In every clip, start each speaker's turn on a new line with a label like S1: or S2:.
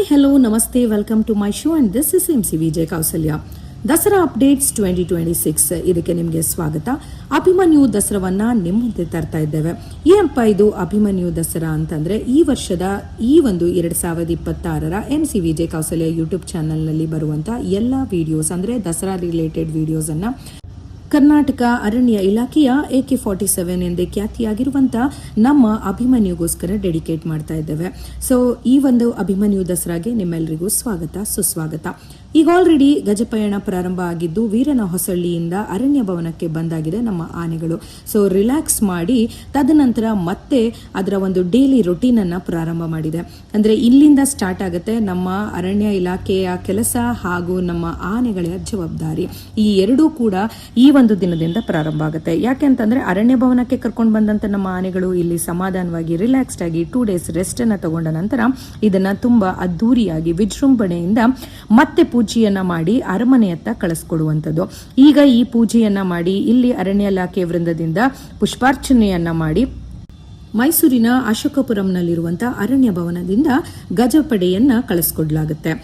S1: hello, namaste, welcome to my show and this is MC Vijay Kausalya. Dasara updates 2026 ಇದಕ್ಕೆ ನಿಮಗೆ ಸ್ವಾಗತ. ಅಭಿಮನ್ಯು ದಸರಾವನ್ನ ನಿಮ್ಮ ಮುಂದೆ ತರ್ತಾ ಇದ್ದೇವೆ. ಏನಪ್ಪ ಇದು ಅಭಿಮನ್ಯು ದಸರಾ ಅಂತಂದ್ರೆ ಈ ವರ್ಷದ ಈ ಒಂದು 2026ರ MC Vijay Kausalya ಯೂಟ್ಯೂಬ್ ಚಾನೆಲ್ನಲ್ಲಿ ಬರುವಂತ ಎಲ್ಲ ವಿಡಿಯೋಸ್ ಅಂದ್ರೆ ದಸರಾ ರಿಲೇಟೆಡ್ ವಿಡಿಯೋಸ್ ಅನ್ನ ಕರ್ನಾಟಕ ಅರಣ್ಯ ಇಲಾಖೆಯ AK-47 ಎಂದೇ ಖ್ಯಾತಿಯಾಗಿರುವಂತಹ ನಮ್ಮ ಅಭಿಮನ್ಯುಗೋಸ್ಕರ ಡೆಡಿಕೇಟ್ ಮಾಡ್ತಾ ಇದ್ದೇವೆ. ಸೊ ಈ ಒಂದು ಅಭಿಮನ್ಯು ದಸರಾಗೆ ನಿಮ್ಮೆಲ್ಲರಿಗೂ ಸ್ವಾಗತ ಸುಸ್ವಾಗತ. ಈಗ ಆಲ್ರೆಡಿ ಗಜಪಯಣ ಪ್ರಾರಂಭ ಆಗಿದ್ದು ವೀರನ ಹೊಸಳ್ಳಿಯಿಂದ ಅರಣ್ಯ ಭವನಕ್ಕೆ ಬಂದಾಗಿದೆ ನಮ್ಮ ಆನೆಗಳು. ಸೊ ರಿಲ್ಯಾಕ್ಸ್ ಮಾಡಿ ತದನಂತರ ಮತ್ತೆ ಅದರ ಒಂದು ಡೈಲಿ ರೊಟೀನ್ ಅನ್ನ ಪ್ರಾರಂಭ ಮಾಡಿದೆ. ಅಂದ್ರೆ ಇಲ್ಲಿಂದ ಸ್ಟಾರ್ಟ್ ಆಗುತ್ತೆ ನಮ್ಮ ಅರಣ್ಯ ಇಲಾಖೆಯ ಕೆಲಸ ಹಾಗೂ ನಮ್ಮ ಆನೆಗಳ ಜವಾಬ್ದಾರಿ. ಈ ಎರಡೂ ಕೂಡ ಈ ಒಂದು ದಿನದಿಂದ ಪ್ರಾರಂಭ ಆಗುತ್ತೆ. ಯಾಕೆ ಅಂತಂದ್ರೆ ಅರಣ್ಯ ಭವನಕ್ಕೆ ಕರ್ಕೊಂಡು ಬಂದಂತ ನಮ್ಮ ಆನೆಗಳು ಇಲ್ಲಿ ಸಮಾಧಾನವಾಗಿ ರಿಲ್ಯಾಕ್ಸ್ಡ್ ಆಗಿ 2 days ರೆಸ್ಟ್ ಅನ್ನ ತಗೊಂಡ ನಂತರ ಇದನ್ನ ತುಂಬಾ ಅದ್ದೂರಿಯಾಗಿ ವಿಜೃಂಭಣೆಯಿಂದ ಮತ್ತೆ ಪೂಜೆಯನ್ನ ಮಾಡಿ ಅರಮನೆಯತ್ತ ಕಳಿಸ್ಕೊಡುವಂಥದ್ದು. ಈಗ ಈ ಪೂಜೆಯನ್ನ ಮಾಡಿ ಇಲ್ಲಿ ಅರಣ್ಯ ಇಲಾಖೆ ವೃಂದದಿಂದ ಪುಷ್ಪಾರ್ಚನೆಯನ್ನ ಮಾಡಿ ಮೈಸೂರಿನ ಅಶೋಕಪುರಂನಲ್ಲಿರುವಂತಹ ಅರಣ್ಯ ಭವನದಿಂದ ಗಜಪಡೆಯನ್ನ ಕಳಿಸ್ಕೊಡ್ಲಾಗುತ್ತೆ.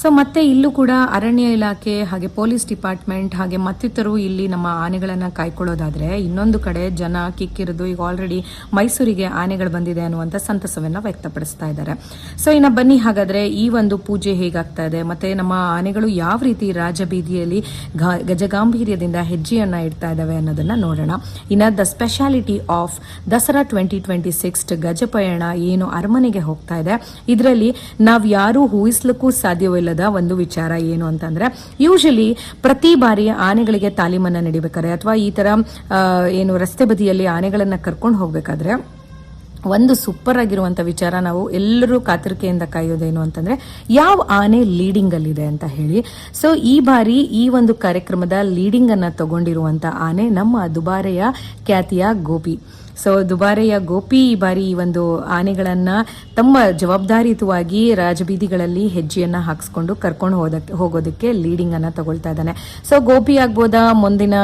S1: ಸೊ ಮತ್ತೆ ಇಲ್ಲೂ ಕೂಡ ಅರಣ್ಯ ಇಲಾಖೆ ಹಾಗೆ ಪೊಲೀಸ್ ಡಿಪಾರ್ಟ್ಮೆಂಟ್ ಹಾಗೆ ಮತ್ತಿತರರು ಇಲ್ಲಿ ನಮ್ಮ ಆನೆಗಳನ್ನ ಕಾಯ್ಕೊಳ್ಳೋದಾದ್ರೆ, ಇನ್ನೊಂದು ಕಡೆ ಜನ ಕಿಕ್ಕಿರಿದು ಈಗ ಆಲ್ರೆಡಿ ಮೈಸೂರಿಗೆ ಆನೆಗಳು ಬಂದಿದೆ ಅನ್ನುವಂಥ ಸಂತಸವನ್ನ ವ್ಯಕ್ತಪಡಿಸ್ತಾ ಇದ್ದಾರೆ. ಸೊ ಇನ್ನು ಬನ್ನಿ ಹಾಗಾದ್ರೆ ಈ ಒಂದು ಪೂಜೆ ಹೇಗಾಗ್ತಾ ಇದೆ ಮತ್ತೆ ನಮ್ಮ ಆನೆಗಳು ಯಾವ ರೀತಿ ರಾಜಬೀದಿಯಲ್ಲಿ ಗಜಗಾಂಭೀರ್ಯದಿಂದ ಹೆಜ್ಜೆಯನ್ನ ಇಡ್ತಾ ಇದ್ದಾವೆ ಅನ್ನೋದನ್ನ ನೋಡೋಣ. ಇನ್ನು ದ ಸ್ಪೆಷಾಲಿಟಿ ಆಫ್ ದಸರಾ 2026 ಗಜಪಯಣ ಏನು ಅರಮನೆಗೆ ಹೋಗ್ತಾ ಇದೆ, ಇದರಲ್ಲಿ ನಾವ್ ಯಾರು ಊಹಿಸ್ಲಿಕ್ಕೂ ಸಾಧ್ಯವಿಲ್ಲ ಒಂದು ವಿಚಾರ ಏನು ಅಂತಂದ್ರೆ, ಯೂಶಲಿ ಪ್ರತಿ ಬಾರಿ ಆನೆಗಳಿಗೆ ತಾಲೀಮನ್ನ ನಡಿಬೇಕಾದ್ರೆ ಅಥವಾ ಈ ತರ ಏನು ರಸ್ತೆ ಬದಿಯಲ್ಲಿ ಆನೆಗಳನ್ನ ಕರ್ಕೊಂಡು ಹೋಗ್ಬೇಕಾದ್ರೆ ಒಂದು ಸೂಪರ್ ಆಗಿರುವಂತ ವಿಚಾರ ನಾವು ಎಲ್ಲರೂ ಕಾತರಿಕೆಯಿಂದ ಕಾಯೋದೇನು ಅಂತಂದ್ರೆ ಯಾವ ಆನೆ ಲೀಡಿಂಗ್ ಅಲ್ಲಿದೆ ಅಂತ ಹೇಳಿ. ಸೊ ಈ ಬಾರಿ ಈ ಒಂದು ಕಾರ್ಯಕ್ರಮದ ಲೀಡಿಂಗ್ ಅನ್ನ ತಗೊಂಡಿರುವಂತ ಆನೆ ನಮ್ಮ ದುಬಾರೆಯ ಖ್ಯಾತಿಯ ಗೋಪಿ. ಸೊ ದುಬಾರೆಯ ಗೋಪಿ ಈ ಬಾರಿ ಈ ಒಂದು ಆನೆಗಳನ್ನ ತಮ್ಮ ಜವಾಬ್ದಾರಿಯುತವಾಗಿ ರಾಜಬೀದಿಗಳಲ್ಲಿ ಹೆಜ್ಜೆಯನ್ನ ಹಾಕಿಸ್ಕೊಂಡು ಕರ್ಕೊಂಡು ಹೋಗೋದಕ್ಕೆ ಲೀಡಿಂಗ್ ಅನ್ನ ತಗೊಳ್ತಾ ಇದ್ದಾನೆ. ಸೊ ಗೋಪಿ ಆಗ್ಬೋದಾ ಮುಂದಿನ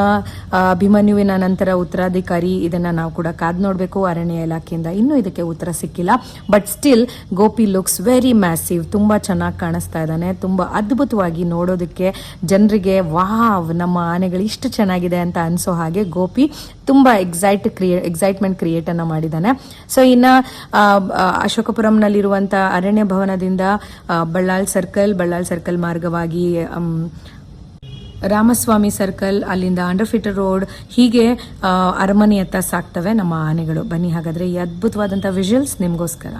S1: ಅಭಿಮನ್ಯುವಿನ ನಂತರ ಉತ್ತರಾಧಿಕಾರಿ, ಇದನ್ನ ನಾವು ಕೂಡ ಕಾದ್ ನೋಡ್ಬೇಕು. ಅರಣ್ಯ ಇಲಾಖೆಯಿಂದ ಇನ್ನೂ ಇದಕ್ಕೆ ಉತ್ತರ ಸಿಕ್ಕಿಲ್ಲ. But still Gopi looks very massive, ತುಂಬಾ ಚೆನ್ನಾಗಿ ಕಾಣಿಸ್ತಾ ಇದ್ದಾನೆ. ತುಂಬಾ ಅದ್ಭುತವಾಗಿ ನೋಡೋದಕ್ಕೆ ಜನರಿಗೆ ವಾವ್ ನಮ್ಮ ಆನೆಗಳು ಇಷ್ಟು ಚೆನ್ನಾಗಿದೆ ಅಂತ ಅನ್ಸೋ ಹಾಗೆ ಗೋಪಿ ತುಂಬಾ ಎಕ್ಸೈಟ್ಮೆಂಟ್ ಕ್ರಿಯೇಟ್ ಅನ್ನ ಮಾಡಿದ್ದಾನೆ. ಸೊ ಇನ್ನ ಅಶೋಕಪುರಂನಲ್ಲಿರುವಂತಹ ಅರಣ್ಯ ಭವನದಿಂದ ಬಳ್ಳಾಳ್ ಸರ್ಕಲ್ ಮಾರ್ಗವಾಗಿ ರಾಮಸ್ವಾಮಿ ಸರ್ಕಲ್, ಅಲ್ಲಿಂದ ಅಂಡರ್ಫಿಟರ್ ರೋಡ್, ಹೀಗೆ ಅರಮನೆಯತ್ತ ಸಾಕ್ತವೆ ನಮ್ಮ ಆನೆಗಳು. ಬನ್ನಿ ಹಾಗಾದ್ರೆ ಈ ಅದ್ಭುತವಾದಂತಹ ವಿಜುವಲ್ಸ್ ನಿಮ್ಗೋಸ್ಕರ.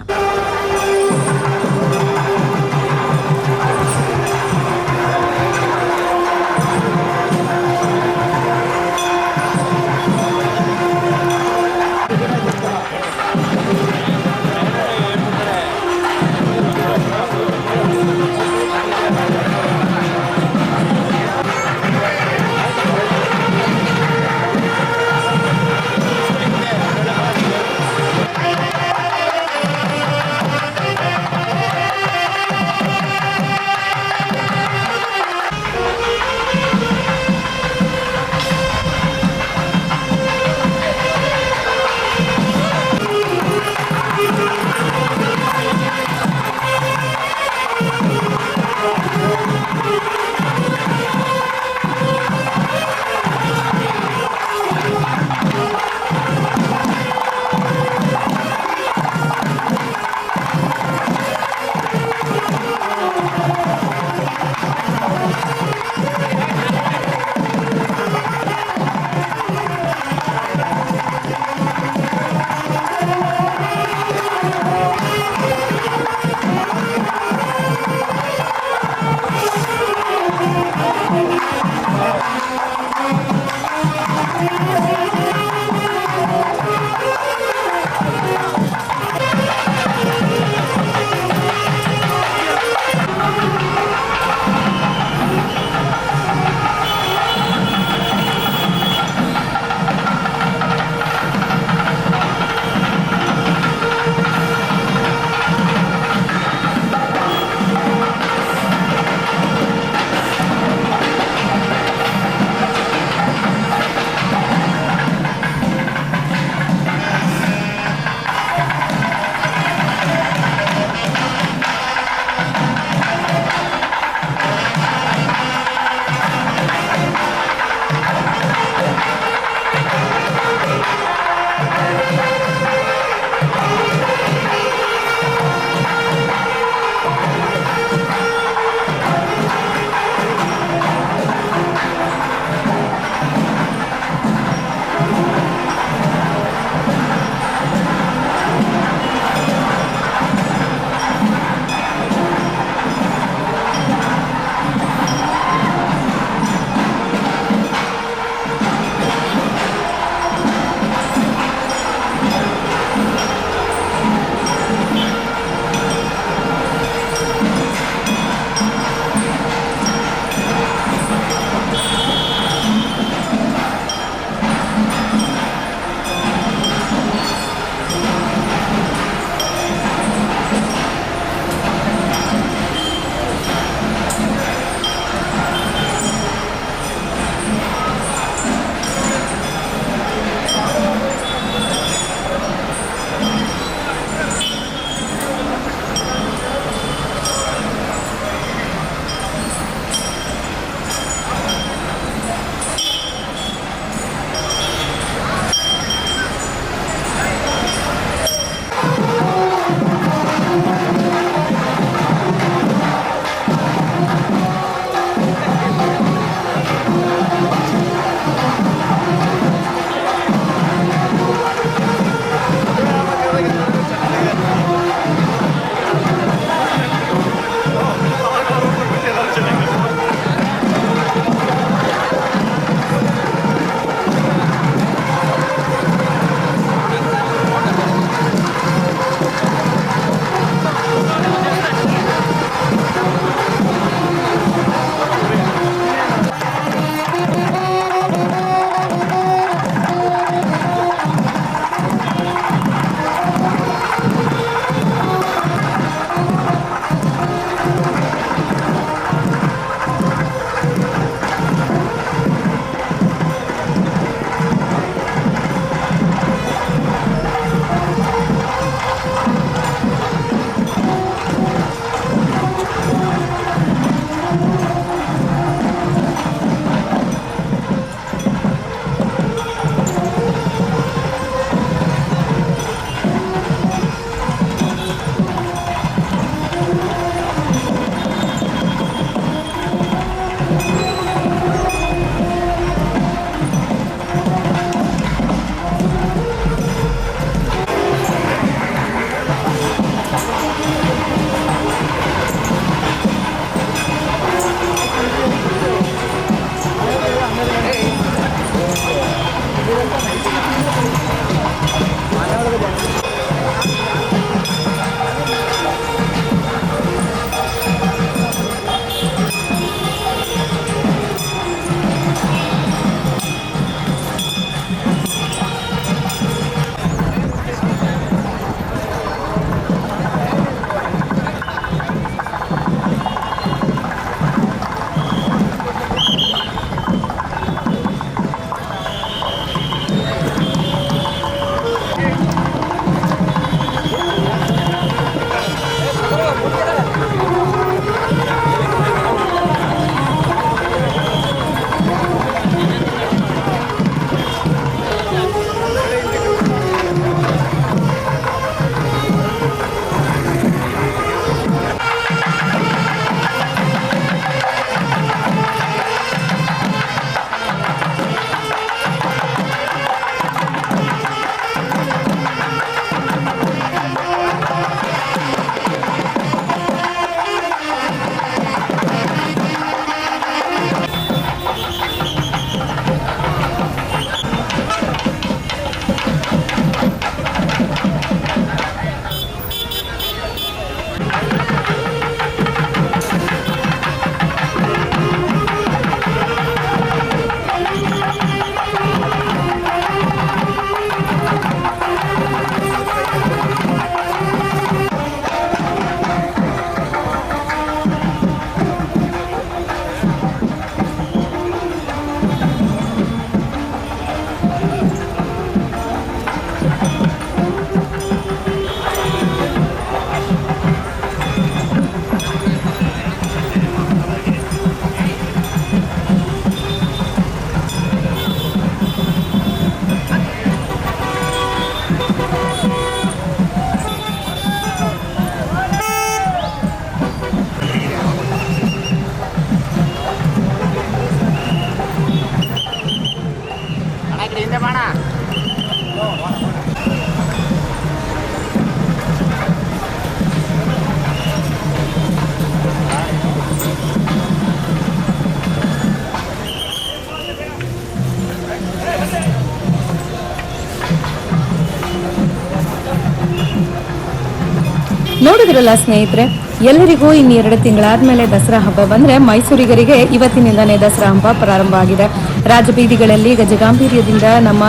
S1: ನೋಡಿದ್ರಲ್ಲ ಸ್ನೇಹಿತರೆ, ಎಲ್ಲರಿಗೂ ಇನ್ನು 2 ತಿಂಗಳಾದ್ಮೇಲೆ ದಸರಾ ಹಬ್ಬ ಬಂದ್ರೆ ಮೈಸೂರಿಗರಿಗೆ ಇವತ್ತಿನಿಂದನೇ ದಸರಾ ಹಬ್ಬ ಪ್ರಾರಂಭ ಆಗಿದೆ. ರಾಜಬೀದಿಗಳಲ್ಲಿ ಗಜಗಾಂಭೀರ್ಯದಿಂದ ನಮ್ಮ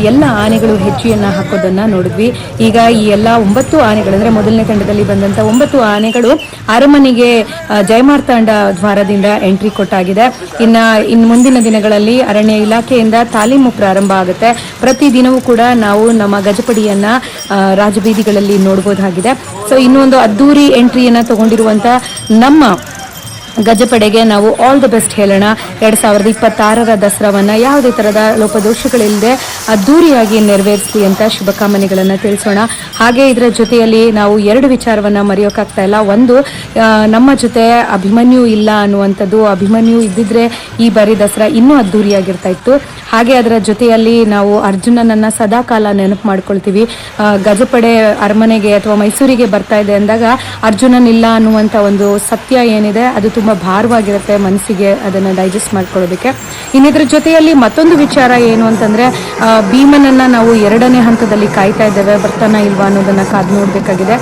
S1: ಎಲ್ಲ ಆನೆಗಳು ಹೆಜ್ಜೆಯನ್ನ ಹಾಕೋದನ್ನ ನೋಡಿದ್ವಿ. ಈಗ ಈ ಎಲ್ಲ 9 ಆನೆಗಳು ಅಂದ್ರೆ ಮೊದಲನೇ ತಂಡದಲ್ಲಿ ಬಂದಂತ 9 ಆನೆಗಳು ಅರಮನೆಗೆ ಜಯಮಾರ್ತಾಂಡ ದ್ವಾರದಿಂದ ಎಂಟ್ರಿ ಕೊಟ್ಟಾಗಿದೆ. ಇನ್ನು ಮುಂದಿನ ದಿನಗಳಲ್ಲಿ ಅರಣ್ಯ ಇಲಾಖೆಯಿಂದ ತಾಲೀಮು ಪ್ರಾರಂಭ ಆಗುತ್ತೆ. ಪ್ರತಿ ದಿನವೂ ಕೂಡ ನಾವು ನಮ್ಮ ಗಜಪಡಿಯನ್ನ ರಾಜಬೀದಿಗಳಲ್ಲಿ ನೋಡಬಹುದಾಗಿದೆ. ಸೊ ಇನ್ನೊಂದು ಅದ್ದೂರಿ ಎಂಟ್ರಿಯನ್ನ ತಗೊಂಡಿರುವಂತ ನಮ್ಮ ಗಜಪಡೆಗೆ ನಾವು ಆಲ್ ದ ಬೆಸ್ಟ್ ಹೇಳೋಣ. 2026ರ ದಸರಾವನ್ನ ಯಾವುದೇ ತರಹದ ಲೋಪದೋಷಗಳಿಲ್ಲದೆ ಅದ್ದೂರಿಯಾಗಿ ನೆರವೇರಿಸಲಿ ಅಂತ ಶುಭಕಾಮನೆಗಳನ್ನ ತಿಳಿಸೋಣ. ಹಾಗೆ ಇದರ ಜೊತೆಯಲ್ಲಿ ನಾವು 2 ವಿಚಾರವನ್ನ ಮರೆಯೋಕ್ಕಾಗ್ತಾ ಇಲ್ಲ. ಒಂದು, ನಮ್ಮ ಜೊತೆ ಅಭಿಮನ್ಯು ಇಲ್ಲ ಅನ್ನುವಂಥದ್ದು. ಅಭಿಮನ್ಯು ಇದ್ದಿದ್ರೆ ಈ ಬಾರಿ ದಸರಾ ಇನ್ನೂ ಅದ್ದೂರಿಯಾಗಿರ್ತಾ ಇತ್ತು. ಹಾಗೆ ಅದರ ಜೊತೆಯಲ್ಲಿ ನಾವು ಅರ್ಜುನನನ್ನ ಸದಾ ಕಾಲ ನೆನಪು ಮಾಡ್ಕೊಳ್ತೀವಿ. ಗಜಪಡೆ ಅರಮನೆಗೆ ಅಥವಾ ಮೈಸೂರಿಗೆ ಬರ್ತಾ ಇದೆ ಅಂದಾಗ ಅರ್ಜುನನ್ ಇಲ್ಲ ಅನ್ನುವಂಥ ಒಂದು ಸತ್ಯ ಏನಿದೆ ಅದು ತುಂಬಾ ಭಾರವಾಗಿರುತ್ತೆ ಮನಸ್ಸಿಗೆ, ಅದನ್ನ ಡೈಜೆಸ್ಟ್ ಮಾಡ್ಕೊಳ್ಳೋದಕ್ಕೆ. ಇನ್ನಿದ್ರ ಜೊತೆಯಲ್ಲಿ ಮತ್ತೊಂದು ವಿಚಾರ ಏನು ಅಂತಂದ್ರೆ, ಭೀಮನನ್ನ ನಾವು 2ನೇ ಹಂತದಲ್ಲಿ ಕಾಯ್ತಾ ಇದ್ದೇವೆ, ಬರ್ತಾನ ಇಲ್ವಾ ಅನ್ನೋದನ್ನ ಕಾದು ನೋಡ್ಬೇಕಾಗಿದೆ.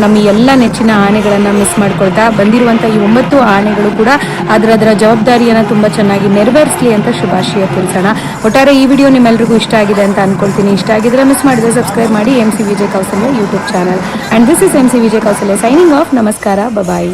S1: ನಮ್ಮ ಎಲ್ಲ ನೆಚ್ಚಿನ ಆನೆಗಳನ್ನ ಮಿಸ್ ಮಾಡ್ಕೊಳ್ತಾ ಬಂದಿರುವಂತ ಈ 9 ಆನೆಗಳು ಕೂಡ ಅದರ ಜವಾಬ್ದಾರಿಯನ್ನ ತುಂಬಾ ಚೆನ್ನಾಗಿ ನೆರವೇರಿಸಲಿ ಅಂತ ಶುಭಾಶಯ ತಿಳಿಸೋಣ. ಒಟ್ಟಾರೆ ಈ ವಿಡಿಯೋ ನಿಮ್ಮೆಲ್ಲರಿಗೂ ಇಷ್ಟ ಆಗಿದೆ ಅಂತ ಅನ್ಕೊಳ್ತೀನಿ. ಇಷ್ಟ ಆಗಿದ್ರೆ ಮಿಸ್ ಮಾಡಿದ್ರೆ ಸಬ್ಸ್ಕ್ರೈಬ್ ಮಾಡಿ MC Vijay Kausalya YouTube channel. And this is MC Vijay Kausalya signing off. ನಮಸ್ಕಾರ, ಬಾಯ್.